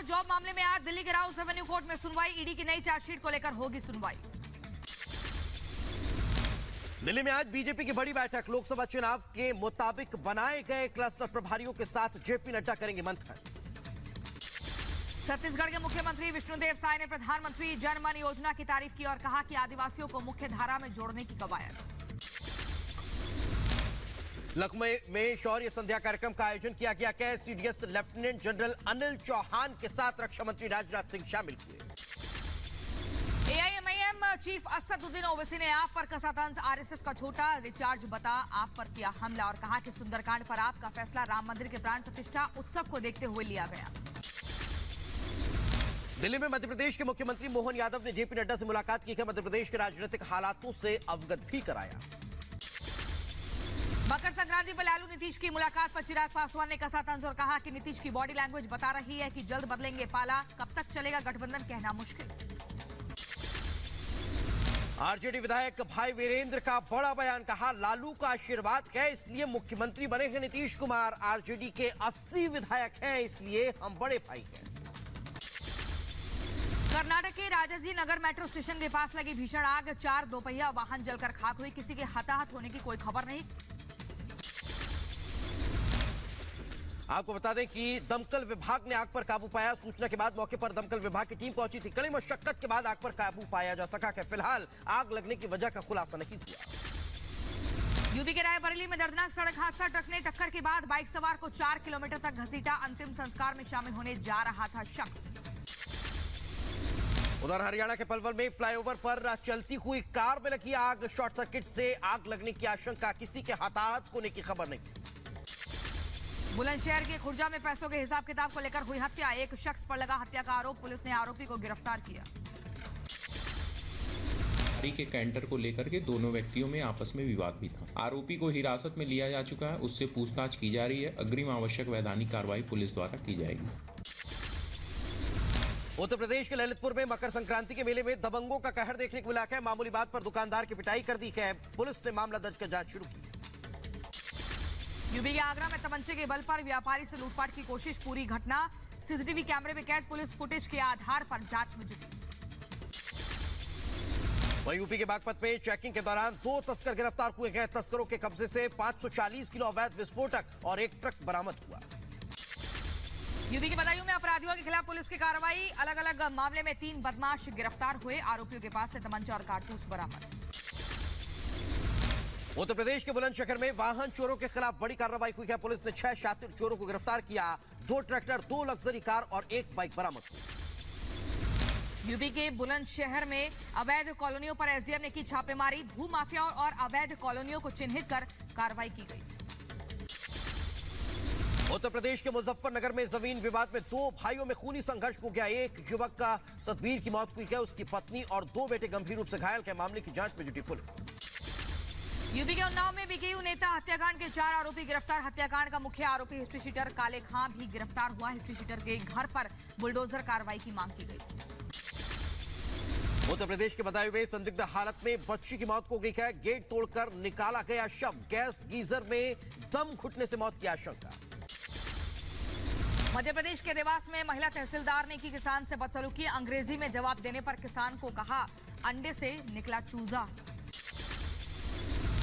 Job मामले में आज दिल्ली के राउस रेवेन्यू कोर्ट में सुनवाई। ईडी की नई चार्जशीट को लेकर होगी सुनवाई। दिल्ली में आज बीजेपी की बड़ी बैठक। लोकसभा चुनाव के मुताबिक बनाए गए क्लस्टर प्रभारियों के साथ जेपी नड्डा करेंगे मंथन। छत्तीसगढ़ के मुख्यमंत्री विष्णुदेव साय ने प्रधानमंत्री जन मन योजना की तारीफ की और कहा कि आदिवासियों को मुख्य धारा में जोड़ने की कवायद। लखनऊ में शौर्य संध्या कार्यक्रम का आयोजन किया गया। CDS lieutenant general Anil Chauhan के साथ रक्षा मंत्री राजनाथ सिंह शामिल हुए। एआईएमआईएम चीफ असदुद्दीन ओवैसी ने आप पर कसा तंज। आरएसएस का छोटा रिचार्ज बता आप पर किया हमला और कहा कि सुंदरकांड पर आपका फैसला राम मंदिर के प्राण प्रतिष्ठा उत्सव को देखते हुए लिया गया। दिल्ली में मध्य प्रदेश के मुख्यमंत्री मोहन यादव ने जेपी नड्डा से मुलाकात की। मध्य प्रदेश के राजनीतिक हालातों से अवगत भी कराया। मकर संक्रांति पर लालू नीतीश की मुलाकात पर चिराग पासवान ने कसा तंज और कहा कि नीतीश की बॉडी लैंग्वेज बता रही है कि जल्द बदलेंगे पाला, कब तक चलेगा गठबंधन कहना मुश्किल। आरजेडी विधायक भाई वीरेंद्र का बड़ा बयान। कहा लालू का आशीर्वाद है इसलिए मुख्यमंत्री बने हैं नीतीश कुमार। आरजेडी के 80 विधायक हैं इसलिए हम बड़े भाई हैं। कर्नाटक के राजाजी नगर मेट्रो स्टेशन के पास लगी भीषण आग। 4 दोपहिया वाहन जलकर खाक हुई। किसी के हताहत होने की कोई खबर नहीं। आपको बता दें कि दमकल विभाग ने आग पर काबू पाया। सूचना के बाद मौके पर दमकल विभाग की टीम पहुंची थी। कड़ी मशक्कत के बाद आग पर काबू पाया जा सका है। फिलहाल आग लगने की वजह का खुलासा नहीं हुआ। यूपी के रायबरेली में दर्दनाक सड़क हादसा। ट्रक ने टक्कर के बाद बाइक सवार को 4 किलोमीटर तक घसीटा। अंतिम संस्कार में शामिल होने जा रहा था शख्स। उधर हरियाणा के पलवल में फ्लाईओवर पर चलती हुई कार में लगी आग। शॉर्ट सर्किट से आग लगने की आशंका। किसी के हताहत होने की खबर नहीं। बुलंदशहर के खुर्जा में पैसों के हिसाब किताब को लेकर हुई हत्या। एक शख्स पर लगा हत्या का आरोप। पुलिस ने आरोपी को गिरफ्तार किया। गाड़ी के कैंटर को लेकर के दोनों व्यक्तियों में आपस में विवाद भी था। आरोपी को हिरासत में लिया जा चुका है। उससे पूछताछ की जा रही है। अग्रिम आवश्यक वैधानिक कार्रवाई पुलिस द्वारा की जाएगी। उत्तर प्रदेश के ललितपुर में मकर संक्रांति के मेले में दबंगों का कहर देखने को मिला है। मामूली बात पर दुकानदार की पिटाई कर दी है। पुलिस ने मामला दर्ज कर जांच शुरू की। यूपी के आगरा में तमंचे के बल पर व्यापारी से लूटपाट की कोशिश। पूरी घटना सीसीटीवी कैमरे में कैद। पुलिस फुटेज के आधार पर जांच में जुटी। वहीं यूपी के बागपत में चेकिंग के दौरान 2 तस्कर गिरफ्तार हुए हैं। तस्करों के कब्जे से 540 किलो अवैध विस्फोटक और 1 ट्रक बरामद हुआ। यूपी के बदायूं में अपराधियों के खिलाफ पुलिस की कार्रवाई। अलग अलग मामले में 3 बदमाश गिरफ्तार हुए। आरोपियों के पास से तमंचा और कारतूस बरामद। उत्तर प्रदेश के बुलंदशहर में वाहन चोरों के खिलाफ बड़ी कार्रवाई हुई है। पुलिस ने 6 शातिर चोरों को गिरफ्तार किया। 2 ट्रैक्टर, 2 लग्जरी कार और 1 बाइक बरामद हुई। यूपी के बुलंदशहर में अवैध कॉलोनियों पर एसडीएम ने की छापेमारी। भू माफिया और अवैध कॉलोनियों को चिन्हित कर कार्रवाई की गई। उत्तर प्रदेश के मुजफ्फरनगर में जमीन विवाद में 2 भाइयों में खूनी संघर्ष हो गया। एक युवक का सतबीर की मौत हुई है। उसकी पत्नी और 2 बेटे गंभीर रूप से घायल हैं। मामले की जांच में जुटी पुलिस। यूपी के उन्नाव में बीकेयू नेता हत्याकांड के 4 आरोपी गिरफ्तार। हत्याकांड का मुख्य आरोपी हिस्ट्री शीटर काले खां भी गिरफ्तार हुआ। हिस्ट्री शीटर के घर पर बुलडोजर कार्रवाई की मांग की गई। उत्तर प्रदेश के बदायूं में संदिग्ध हालत में बच्ची की मौत हो गई है। गेट तोड़कर निकाला गया शव। गैस गीजर में दम घुटने से मौत की आशंका। मध्य प्रदेश के देवास में महिला तहसीलदार ने की किसान से बदसलूकी। अंग्रेजी में जवाब देने पर किसान को कहा अंडे से निकला चूजा।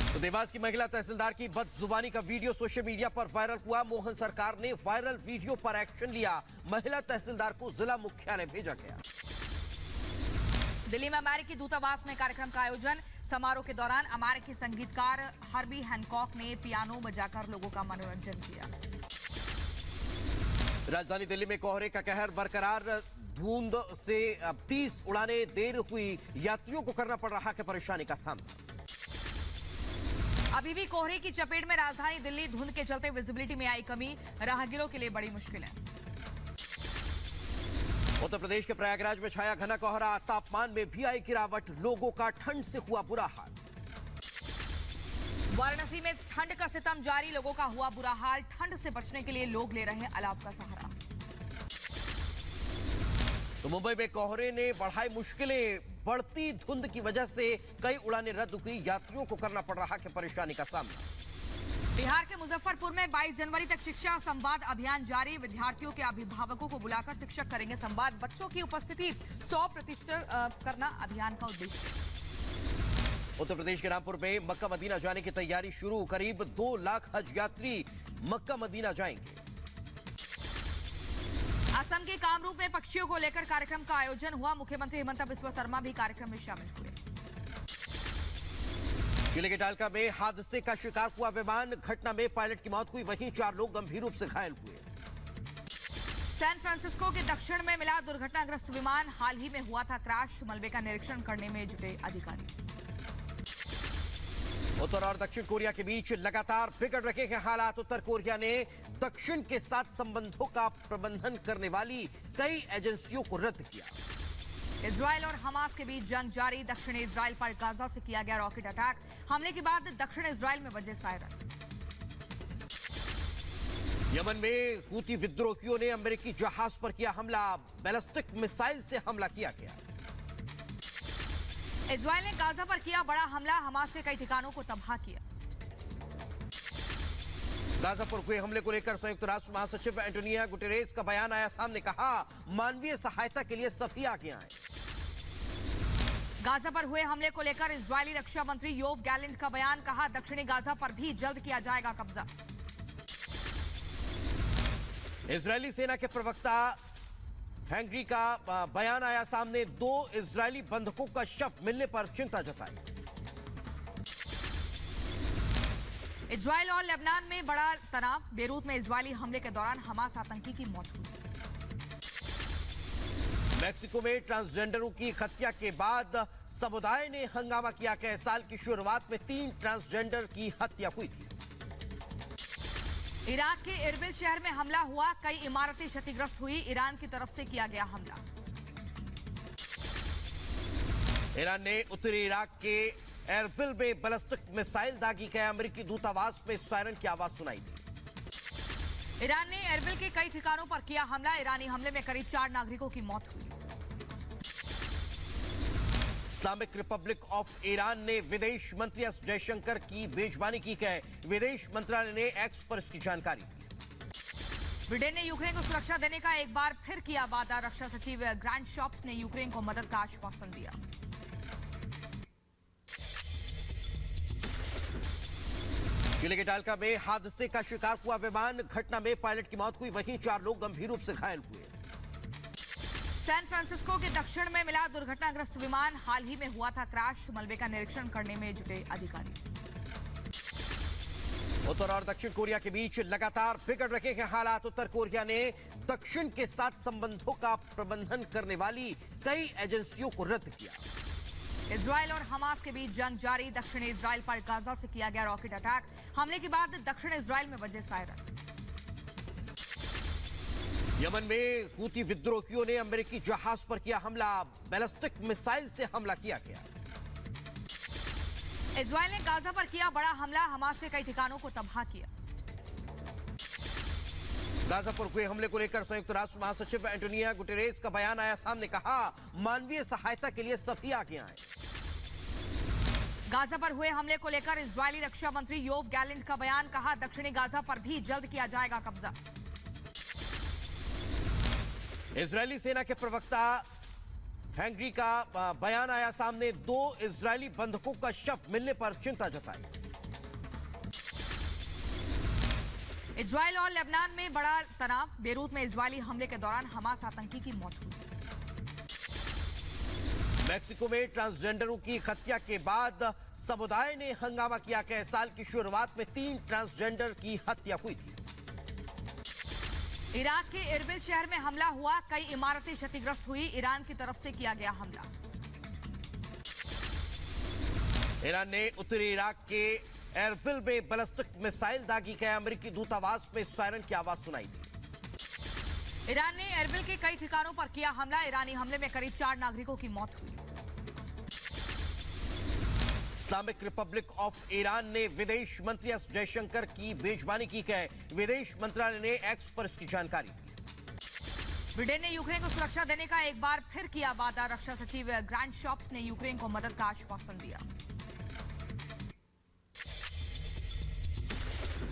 तो देवास की महिला तहसीलदार की बदजुबानी का वीडियो सोशल मीडिया पर वायरल हुआ। मोहन सरकार ने वायरल वीडियो पर एक्शन लिया। महिला तहसीलदार को जिला मुख्यालय भेजा गया। दिल्ली में अमेरिकी दूतावास में कार्यक्रम का आयोजन। समारोह के दौरान अमेरिकी संगीतकार हर्बी हैनकॉक ने पियानो बजाकर लोगों का मनोरंजन किया। राजधानी दिल्ली में कोहरे का कहर बरकरार। धुंध से 30 उड़ानें देर हुई। यात्रियों को करना पड़ रहा है परेशानी का सामना। अभी भी कोहरे की चपेट में राजधानी दिल्ली। धुंध के चलते विजिबिलिटी में आई कमी। राहगीरों के लिए बड़ी मुश्किल है। उत्तर प्रदेश के प्रयागराज में छाया घना कोहरा। तापमान में भी आई गिरावट। लोगों का ठंड से हुआ बुरा हाल। वाराणसी में ठंड का सितम जारी। लोगों का हुआ बुरा हाल। ठंड से बचने के लिए लोग ले रहे अलाव का सहारा। तो मुंबई में कोहरे ने बढ़ाई मुश्किलें। बढ़ती धुंध की वजह से कई उड़ानें रद्द हुई। यात्रियों को करना पड़ रहा है परेशानी का सामना। बिहार के मुजफ्फरपुर में 22 जनवरी तक शिक्षा संवाद अभियान जारी। विद्यार्थियों के अभिभावकों को बुलाकर शिक्षक करेंगे संवाद। बच्चों की उपस्थिति 100% करना अभियान का उद्देश्य। उत्तर प्रदेश के रामपुर में मक्का मदीना जाने की तैयारी शुरू। करीब 2 लाख हज यात्री मक्का मदीना जाएंगे। असम के कामरूप में पक्षियों को लेकर कार्यक्रम का आयोजन हुआ। मुख्यमंत्री हेमंत बिस्वा शर्मा भी कार्यक्रम में शामिल हुए। जिले के टालका में हादसे का शिकार हुआ विमान। घटना में पायलट की मौत हुई, वहीं 4 लोग गंभीर रूप से घायल हुए। सैन फ्रांसिस्को के दक्षिण में मिला दुर्घटनाग्रस्त विमान। हाल ही में हुआ था क्रैश। मलबे का निरीक्षण करने में जुटे अधिकारी। उत्तर और दक्षिण कोरिया के बीच लगातार बिगड़ रहे हैं हालात। उत्तर कोरिया ने दक्षिण के साथ संबंधों का प्रबंधन करने वाली कई एजेंसियों को रद्द किया। इजराइल और हमास के बीच जंग जारी। दक्षिणी इजराइल पर गाजा से किया गया रॉकेट अटैक। हमले के बाद दक्षिण इजराइल में बजे सायरन। यमन में हूती विद्रोहियों ने अमेरिकी जहाज पर किया हमला। बैलिस्टिक मिसाइल से हमला किया गया। इजराइल ने गाजा पर किया बड़ा हमला। हमास के कई ठिकानों को तबाह किया। गाजा पर हुए हमले को लेकर संयुक्त राष्ट्र महासचिव एंटोनियो गुटेरेस का बयान आया सामने। कहा, मानवीय सहायता के लिए सभी आगे आए। गाजा पर हुए हमले को लेकर इजरायली रक्षा मंत्री योव गैलेंट का बयान। कहा, दक्षिणी गाजा पर भी जल्द किया जाएगा कब्जा। इजरायली सेना के प्रवक्ता हैंगरी का बयान आया सामने। 2 इजरायली बंधकों का शव मिलने पर चिंता जताई। इजराइल और लेबनान में बड़ा तनाव। बेरूत में इजरायली हमले के दौरान हमास आतंकी की मौत हुई। मैक्सिको में ट्रांसजेंडरों की हत्या के बाद समुदाय ने हंगामा किया। कि साल की शुरुआत में 3 ट्रांसजेंडर की हत्या हुई थी। इराक के इरबिल शहर में हमला हुआ। कई इमारतें क्षतिग्रस्त हुई। ईरान की तरफ से किया गया हमला। ईरान ने उत्तरी इराक के एरबिल में बैलिस्टिक मिसाइल दागी। गए अमेरिकी दूतावास में सायरन की आवाज सुनाई दी। ईरान ने एरबिल के कई ठिकानों पर किया हमला। ईरानी हमले में करीब 4 नागरिकों की मौत हुई। इस्लामिक रिपब्लिक ऑफ ईरान ने विदेश मंत्री एस जयशंकर की मेजबानी की। है विदेश मंत्रालय ने एक्स पर इसकी जानकारी दी। ब्रिटेन ने यूक्रेन को सुरक्षा देने का एक बार फिर किया वादा। रक्षा सचिव ग्रांट शॉप्स ने यूक्रेन को मदद का आश्वासन दिया। जिले के टालका में हादसे का शिकार हुआ विमान। घटना में पायलट की मौत हुई, वहीं 4 लोग गंभीर रूप से घायल हुए। सैन फ्रांसिस्को के दक्षिण में मिला दुर्घटनाग्रस्त विमान। हाल ही में हुआ था क्रैश। मलबे का निरीक्षण करने में जुटे अधिकारी। उत्तर और दक्षिण कोरिया के बीच लगातार बिगड़ रहे हैं हालात। उत्तर कोरिया ने दक्षिण के साथ संबंधों का प्रबंधन करने वाली कई एजेंसियों को रद्द किया। इजराइल और हमास के बीच जंग जारी। दक्षिणी इजराइल पर गाजा से किया गया रॉकेट अटैक। हमले के बाद दक्षिण इजराइल में बजे सायरन। यमन में हूती विद्रोहियों ने अमेरिकी जहाज पर किया हमला। बैलिस्टिक मिसाइल से हमला किया गया। इजराइल ने गाजा पर किया बड़ा हमला। हमास के कई ठिकानों को तबाह किया। गाजा पर हुए हमले को लेकर संयुक्त राष्ट्र महासचिव एंटोनियो गुटेरेस का बयान आया सामने। कहा, मानवीय सहायता के लिए सभी आगे आए। गाजा पर हुए हमले को लेकर इजरायली रक्षा मंत्री योव गैलेंट का बयान। कहा, दक्षिणी गाजा पर भी जल्द किया जाएगा कब्जा। इजरायली सेना के प्रवक्ता हैंगरी का बयान आया सामने। 2 इजरायली बंधकों का शव मिलने पर चिंता जताई। इजराइल और लेबनान में बड़ा तनाव। बेरूत में इजरायली हमले के दौरान हमास आतंकी की मौत हुई। मैक्सिको में ट्रांसजेंडरों की हत्या के बाद समुदाय ने हंगामा किया। कि साल की शुरुआत में 3 ट्रांसजेंडर की हत्या हुई थी। इराक के इरबिल शहर में हमला हुआ। कई इमारतें क्षतिग्रस्त हुई। ईरान की तरफ से किया गया हमला। ईरान ने उत्तरी इराक के एरबिल में बैलिस्टिक मिसाइल दागी। गए अमेरिकी दूतावास में सायरन की आवाज सुनाई दी। ईरान ने एरबिल के कई ठिकानों पर किया हमला। ईरानी हमले में करीब 4 नागरिकों की मौत हुई। इस्लामिक रिपब्लिक ऑफ ईरान ने विदेश मंत्री एस जयशंकर की मेजबानी की। है विदेश मंत्रालय ने एक्स पर इसकी जानकारी दी। ब्रिटेन ने यूक्रेन को सुरक्षा देने का एक बार फिर किया वादा। रक्षा सचिव ग्रांट शॉप्स ने यूक्रेन को मदद का आश्वासन दिया।